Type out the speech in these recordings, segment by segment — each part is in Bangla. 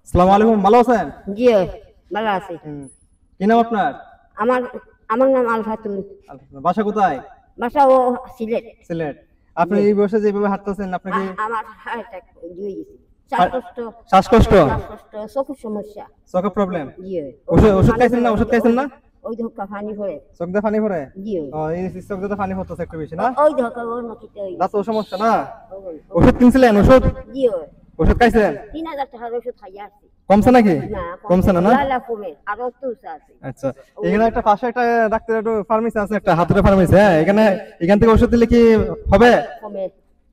আসসালামু আলাইকুম, ভালো আছেন? জি ভালো আছি। কি নাম আপনার? আমার আমার নাম আলফাতুল। বাসা কোথায়? বাসা ও সিলেট। সিলেট। আপনি এই বয়সে যেভাবে হাঁটতেছেন আপনাকে আমার হার্ট অ্যাটাক হয়ে গেছে। শ্বাসকষ্ট, শ্বাসকষ্ট, চোখের সমস্যা, চোখের প্রবলেম। জি ওষুধ খাইছেন না? ওষুধ খাইছেন না? ওই ধোকা পানি পড়ে, চোখ দিয়ে পানি পড়ে। জি ও এই চোখ দিয়ে পানি পড়তেছে একটু বেশি না? ওই ধোকা ওর নকিতে ওই দাঁত সমস্যা না? ওষুধ কিনছিলেন? ওষুধ জি ওষুধ খাইছেন? 3000 টাকার ওষুধ খাইয়া আসছি। কমছে নাকি? না কমছে না? না লালা কমে আর একটু আছে। আচ্ছা, এখানে একটা পাশে একটা ডাক্তার একটু ফার্মেসি আছে, একটা হাতুড়ে ফার্মেসি। হ্যাঁ, এখান থেকে ওষুধ দিলে কি হবে? কমে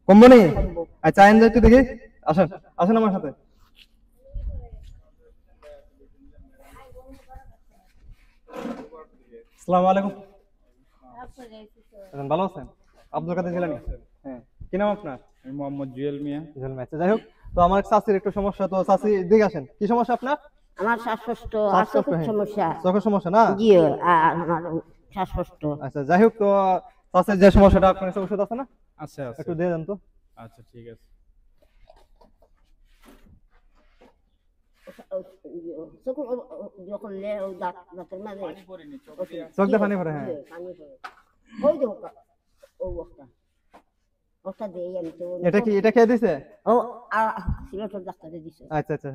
কমবো নি? আচ্ছা আইন একটু দেখি। আসেন আসেন আমার সাথে। আসসালামু আলাইকুম। ভালো আছেন? আব্দুল কাদের জিলানী। হ্যাঁ, কি নাম আপনার? মোহাম্মদ জুয়েল মিয়া। জুয়েল মিয়া। আচ্ছা, যাই হোক, তো আমার চাচির একটু সমস্যা, তো চাচি দিকে আসেন। কি সমস্যা আপনার? আমার শ্বাসকষ্ট আর চোখের সমস্যা। চোখের সমস্যা না? জি আমার শ্বাসকষ্ট। আচ্ছা, যাই হোক, তো চাচির যে সমস্যাটা, আপনার কাছে ওষুধ আছে না? আচ্ছা একটু দিয়ে দেন তো। আচ্ছা ঠিক আছে। চোখ দিয়ে পানি পড়ে। হ্যাঁ, এটা খেয়ে দিছে? আচ্ছা আচ্ছা।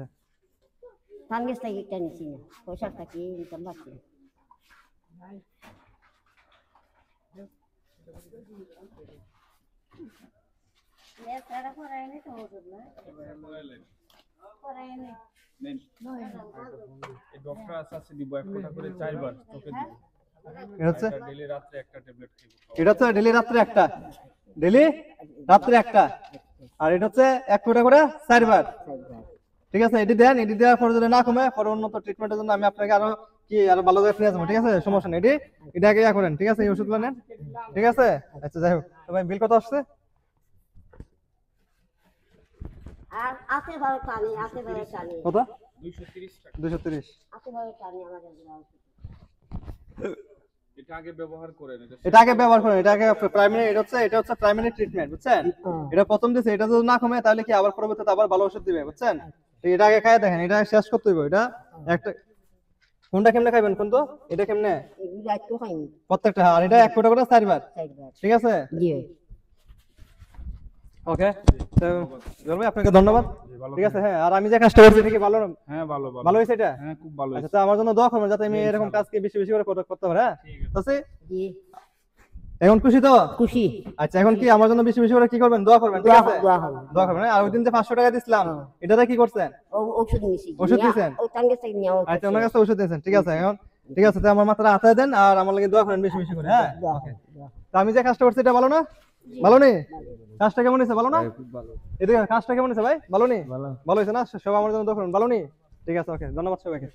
ডক্টর আছে দিব এক ফোঁটা করে 4 বার চোখে দিব। এটা হচ্ছে ডেইলি রাতে একটা ট্যাবলেট খাবো। এটা হচ্ছে ডেইলি রাত্রে একটা, ডেইলি রাত্রে একটা, আর এটা হচ্ছে 1 ফোঁটা করে 4 বার। ঠিক আছে, এটি দেন। এটি দেওয়ার পরে যদি না কমে, পরে উন্নত ট্রিটমেন্টের জন্য আমি আপনাকে আরো ভালো করে নিয়ে যাবো। ঠিক আছে, সমস্যা নেই। এটাকে ইয়া করেন। ঠিক আছে, এই ওষুধগুলো নেন। ঠিক আছে। আচ্ছা, যাই হোক, তো ভাই বিল কত আসছে? কত? 230 টাকা। 230। এটা আগে ব্যবহার করেন। এটা আগে ব্যবহার করেন। এটা হচ্ছে প্রাইমারি ট্রিটমেন্ট, বুঝছেন? এটা প্রথম দিছে, এটা যদি না কমে তাহলে কি আবার পরবর্তীতে আবার ভালো ওষুধ দিবে, বুঝছেন? তো এটা আগে খায় দেখেন, এটা শেষ করতে হইব। এটা একটা কোনটা কেমনে খাইবেন কোন তো? এটা কেমনে? প্রত্যেকটা, আর এটা 1 ফোঁটা করে 4 বার। ঠিক আছে, ওকে। তো জলভাই, আপনাকে ধন্যবাদ। ঠিক আছে। হ্যাঁ, আর আমি যে কাজটা করছি এটা কি ভালো? হ্যাঁ, ভালো ভালো হয়েছে এটা? হ্যাঁ, খুব ভালো হয়েছে। আচ্ছা, তো আমার জন্য দোয়া করবেন যাতে আমি এরকম কাজকে বেশি বেশি করে করতে পারি। হ্যাঁ, আছে। এখন খুশি তো? খুশি। আচ্ছা, এখন কি আমার জন্য বেশি বেশি করে কি করবেন? দোয়া করবেন। ঠিক আছে, দোয়া করবেন। আর ওই দিন যে 500 টাকা দিছিলাম, এটাতে কি করছেন? ওষুধ নিছি। ওষুধ দিয়েছেন? আচ্ছা, ওনার কাছে ওষুধ দিয়েছেন। ঠিক আছে, এখন ঠিক আছে, তো আমার মাথাটা হাতায় দেন আর আমার লাগি দোয়া করেন বেশি বেশি করে। হ্যাঁ, ওকে। তো আমি যে কাজটা করছি এটা ভালো না? ভালো নেই? কাজটা কেমন হয়েছে? ভালো না? খুব ভালো। এদিকে কাজটা কেমন হয়েছে ভাই? ভালো নেই? ভালো। ভালো হয়েছে না? সবাই আমার জন্য দোয়া করুন। ভালো নেই? ঠিক আছে, ওকে, ধন্যবাদ সবাইকে।